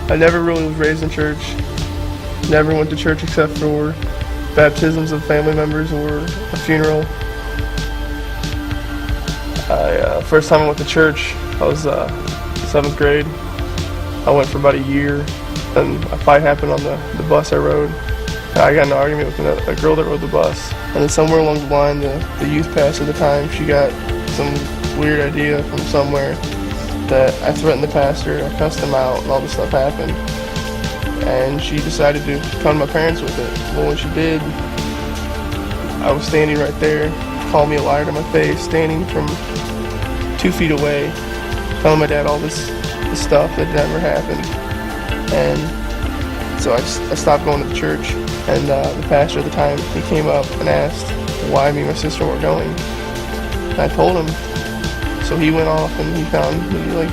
I never really was raised in church. Never went to church except for baptisms of family members or a funeral. First time I went to church, I was 7th grade. I went for about a year, and a fight happened on the bus I rode. I got in an argument with a girl that rode the bus, and then somewhere along the line, the youth pastor at the time, she got some weird idea from somewhere that I threatened the pastor, I cussed him out, and all this stuff happened. And she decided to come to my parents with it. Well, when she did, I was standing right there, called me a liar to my face, standing from 2 feet away, telling my dad all this stuff that never happened. And so I stopped going to the church, and the pastor at the time, he came up and asked why me and my sister weren't going. And I told him. So he went off and he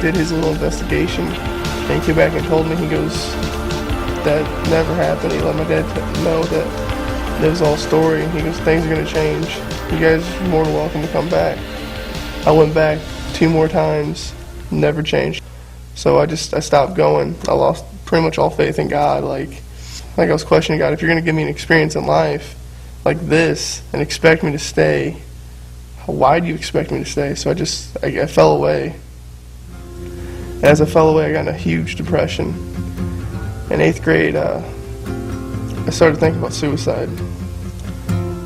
did his little investigation, and he came back and told me, he goes, that never happened. He let my dad know that it was all a story. He goes, things are going to change. You guys are more than welcome to come back. I went back 2 more times, never changed. So I stopped going. I lost pretty much all faith in God. Like I was questioning God, if you're going to give me an experience in life like this and expect me to stay, why do you expect me to stay? So I fell away. And as I fell away, I got in a huge depression. In 8th grade, I started thinking about suicide.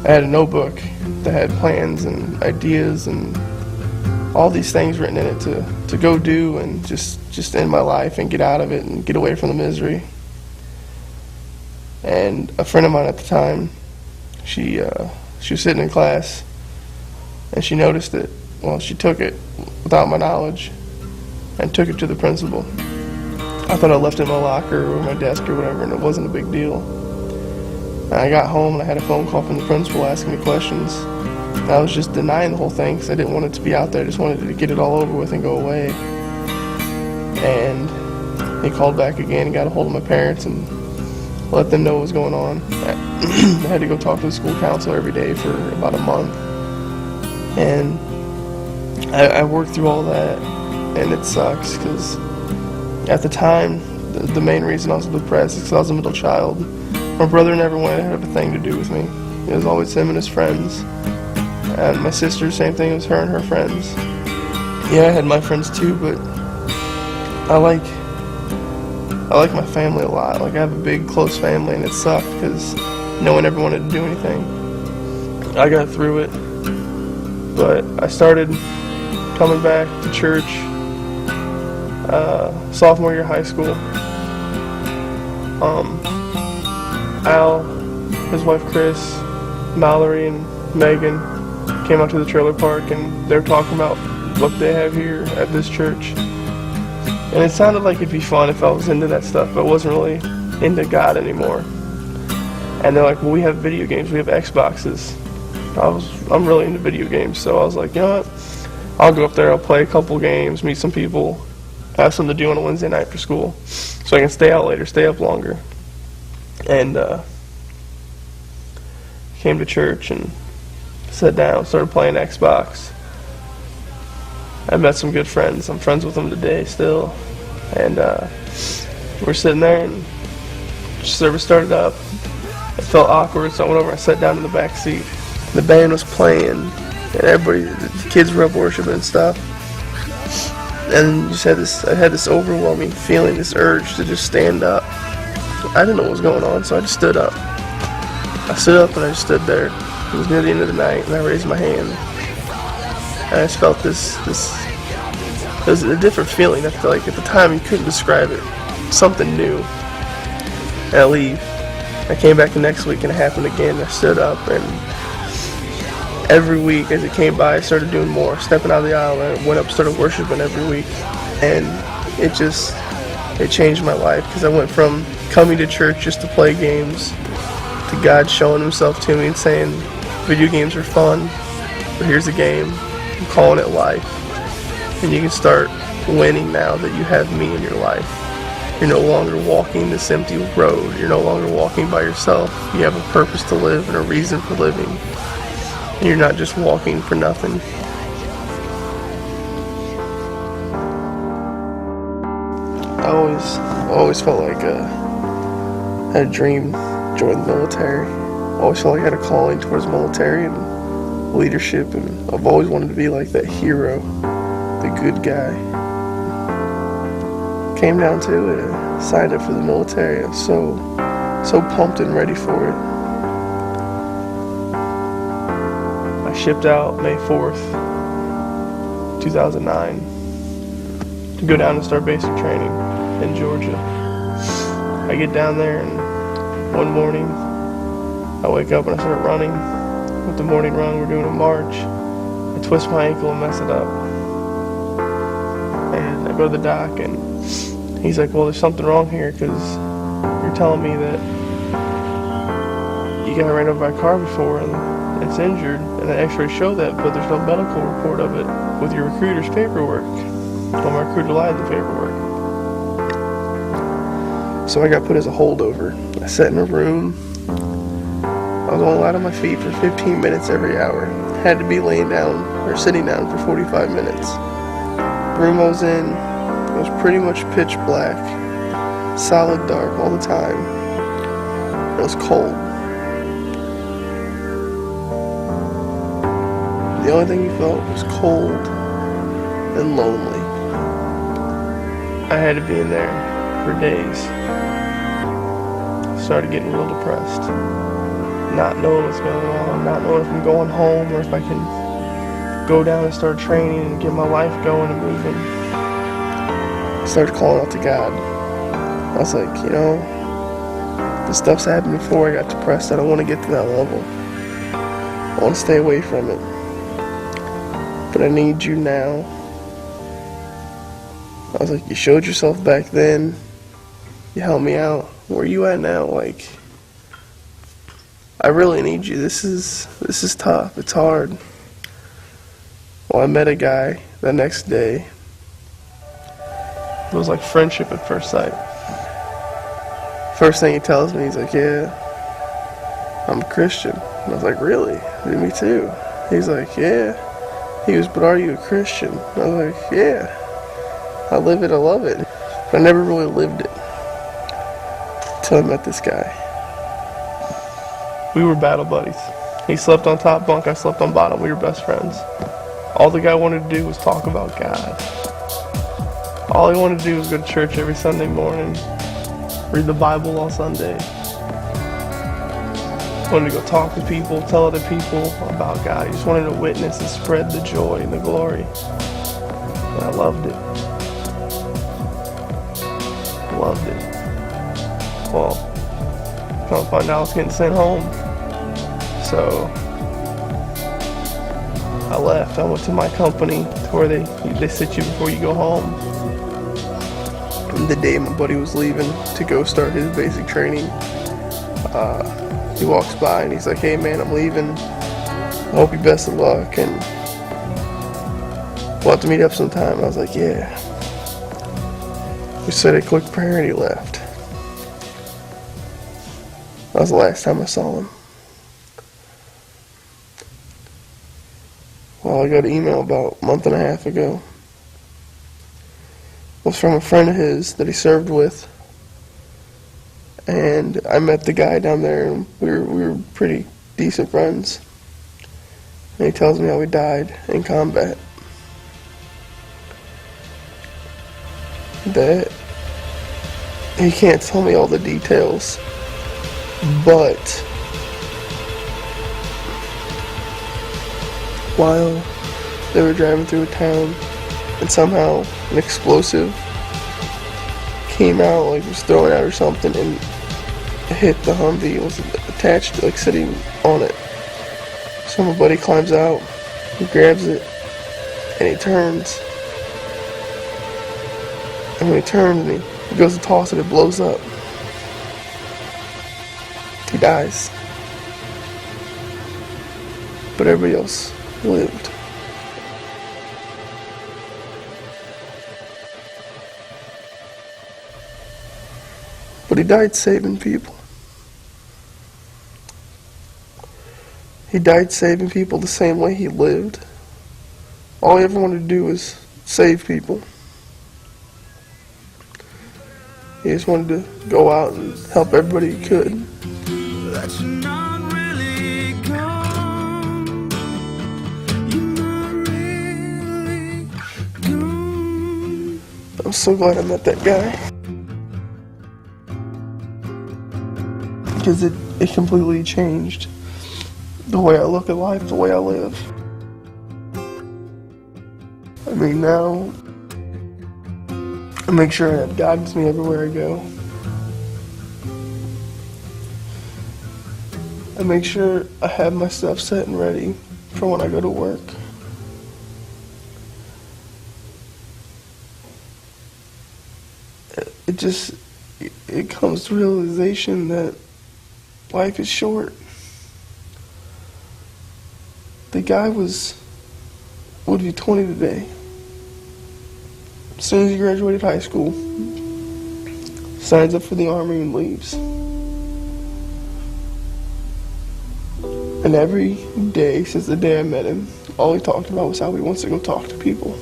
I had a notebook that had plans and ideas and all these things written in it to go do and just end my life and get out of it and get away from the misery. And a friend of mine at the time, she was sitting in class, and she noticed it. Well, she took it without my knowledge and took it to the principal. I thought I left it in my locker or my desk or whatever, and it wasn't a big deal. And I got home and I had a phone call from the principal asking me questions. And I was just denying the whole thing because I didn't want it to be out there. I just wanted to get it all over with and go away. And he called back again and got a hold of my parents and let them know what was going on. I had to go talk to the school counselor every day for about a month. And I worked through all that, and it sucks because at the time, the main reason I was depressed is because I was a middle child. My brother never wanted to have a thing to do with me. It was always him and his friends. And my sister, same thing, it was her and her friends. Yeah, I had my friends too, but I like my family a lot. Like, I have a big, close family, and it sucked because no one ever wanted to do anything. I got through it, but I started coming back to church sophomore year of high school. Al, his wife Chris, Mallory, and Megan came out to the trailer park, and they were talking about what they have here at this church. And it sounded like it'd be fun if I was into that stuff, but I wasn't really into God anymore. And they're like, well, we have video games, we have Xboxes. I'm really into video games, so I was like, you know what? I'll go up there, I'll play a couple games, meet some people, have something to do on a Wednesday night for school, so I can stay out later, stay up longer. And came to church and sat down, started playing Xbox. I met some good friends. I'm friends with them today still. And we're sitting there, and service started up. It felt awkward, so I went over and sat down in the back seat. The band was playing, and everybody, the kids were up worshiping and stuff. And I had this overwhelming feeling, this urge to just stand up. I didn't know what was going on, so I just stood up. I stood up and I just stood there. It was near the end of the night, and I raised my hand. And I just felt this it was a different feeling. I felt like at the time you couldn't describe it. Something new. And I leave. I came back the next week and it happened again. I stood up, and every week as it came by, I started doing more. Stepping out of the aisle, and I went up, started worshiping every week. And it changed my life, because I went from coming to church just to play games to God showing himself to me and saying, video games are fun, but here's a game. I'm calling it life. And you can start winning now that you have me in your life. You're no longer walking this empty road. You're no longer walking by yourself. You have a purpose to live and a reason for living. And you're not just walking for nothing. I always felt like I had a dream to join the military. I always felt like I had a calling towards military and leadership, and I've always wanted to be like that hero, the good guy. Came down to it, I signed up for the military. I was so pumped and ready for it. I shipped out May 4th, 2009 to go down and start basic training in Georgia. I get down there and one morning I wake up and I start running. With the morning run, we're doing a march. I twist my ankle and mess it up. And I go to the doc and he's like, well, there's something wrong here because you're telling me that you got ran over by a car before and it's injured, and the x-rays show that, but there's no medical report of it with your recruiter's paperwork. Well, my recruiter lied in the paperwork. So I got put as a holdover. I sat in a room. I was only allowed on my feet for 15 minutes every hour. Had to be laying down or sitting down for 45 minutes. The room I was in, it was pretty much pitch black, solid dark all the time. It was cold. The only thing you felt was cold and lonely. I had to be in there for days. Started getting real depressed. Not knowing what's going on, not knowing if I'm going home or if I can go down and start training and get my life going and moving. I started calling out to God. I was like, you know, this stuff's happened before. I got depressed. I don't want to get to that level. I want to stay away from it. But I need you now. I was like, you showed yourself back then. You helped me out. Where are you at now? Like, I really need you. This is tough. It's hard. Well, I met a guy the next day. It was like friendship at first sight. First thing he tells me, he's like, yeah, I'm a Christian. And I was like, really? Yeah, me too. He's like, yeah. He goes, but are you a Christian? I was like, yeah. I live it, I love it. But I never really lived it until I met this guy. We were battle buddies. He slept on top bunk, I slept on bottom. We were best friends. All the guy wanted to do was talk about God. All he wanted to do was go to church every Sunday morning, read the Bible on Sunday. Wanted to go talk to people, tell other people about God. He just wanted to witness and spread the joy and the glory. And I loved it. Loved it. Well, come to find out I was getting sent home. So I left. I went to my company to where they sit you before you go home. And the day my buddy was leaving to go start his basic training, he walks by and he's like, hey man, I'm leaving. I hope you best of luck and we'll have to meet up sometime. And I was like, yeah. We said a quick prayer and he left. That was the last time I saw him. Well, I got an email about a month and a half ago. It was from a friend of his that he served with. And I met the guy down there, and we were pretty decent friends. And he tells me how he died in combat. That he can't tell me all the details, but while they were driving through a town, and somehow an explosive came out, like was thrown out or something, and hit the Humvee. It was attached, like sitting on it. So my buddy climbs out, he grabs it, and he turns. And when he turns and he goes to toss it, it blows up. He dies. But everybody else lived. But he died saving people. He died saving people the same way he lived. All he ever wanted to do was save people. He just wanted to go out and help everybody he could. That you're not really gone. You're not really gone. I'm so glad I met that guy. Because it completely changed the way I look at life, the way I live. I mean, now I make sure that guides me everywhere I go. I make sure I have my stuff set and ready for when I go to work. It comes to realization that life is short. The guy would be 20 today. As soon as he graduated high school, signs up for the Army and leaves. And every day since the day I met him, all he talked about was how he wants to go talk to people.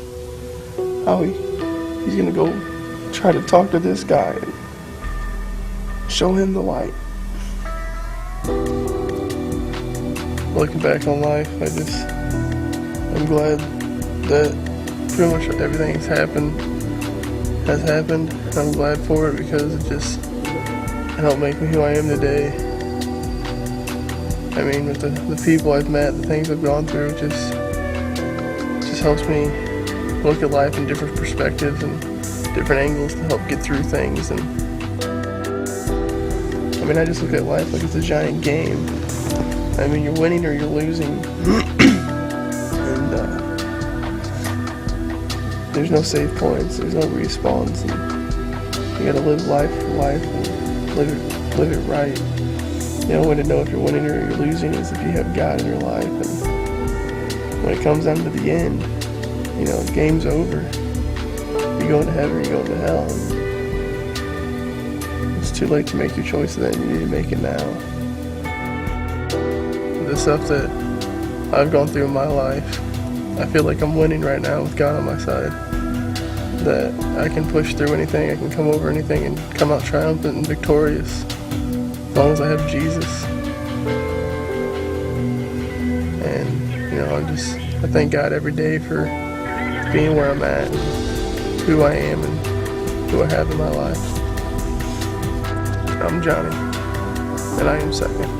How he's gonna go try to talk to this guy and show him the light. Looking back on life, I'm glad that pretty much everything has happened. I'm glad for it because it helped make me who I am today. I mean, with the people I've met, the things I've gone through, just helps me look at life in different perspectives and different angles to help get through things. And I mean, I just look at life like it's a giant game. I mean, you're winning or you're losing. And there's no save points, there's no respawns, and you gotta live life for life and live it right. The only way to know if you're winning or you're losing is if you have God in your life. And when it comes down to the end, the game's over. You go into heaven or you go into hell. And it's too late to make your choice then. You need to make it now. The stuff that I've gone through in my life, I feel like I'm winning right now with God on my side. That I can push through anything, I can come over anything and come out triumphant and victorious. As long as I have Jesus. And, I thank God every day for being where I'm at, and who I am, and who I have in my life. I'm Johnny, and I am second.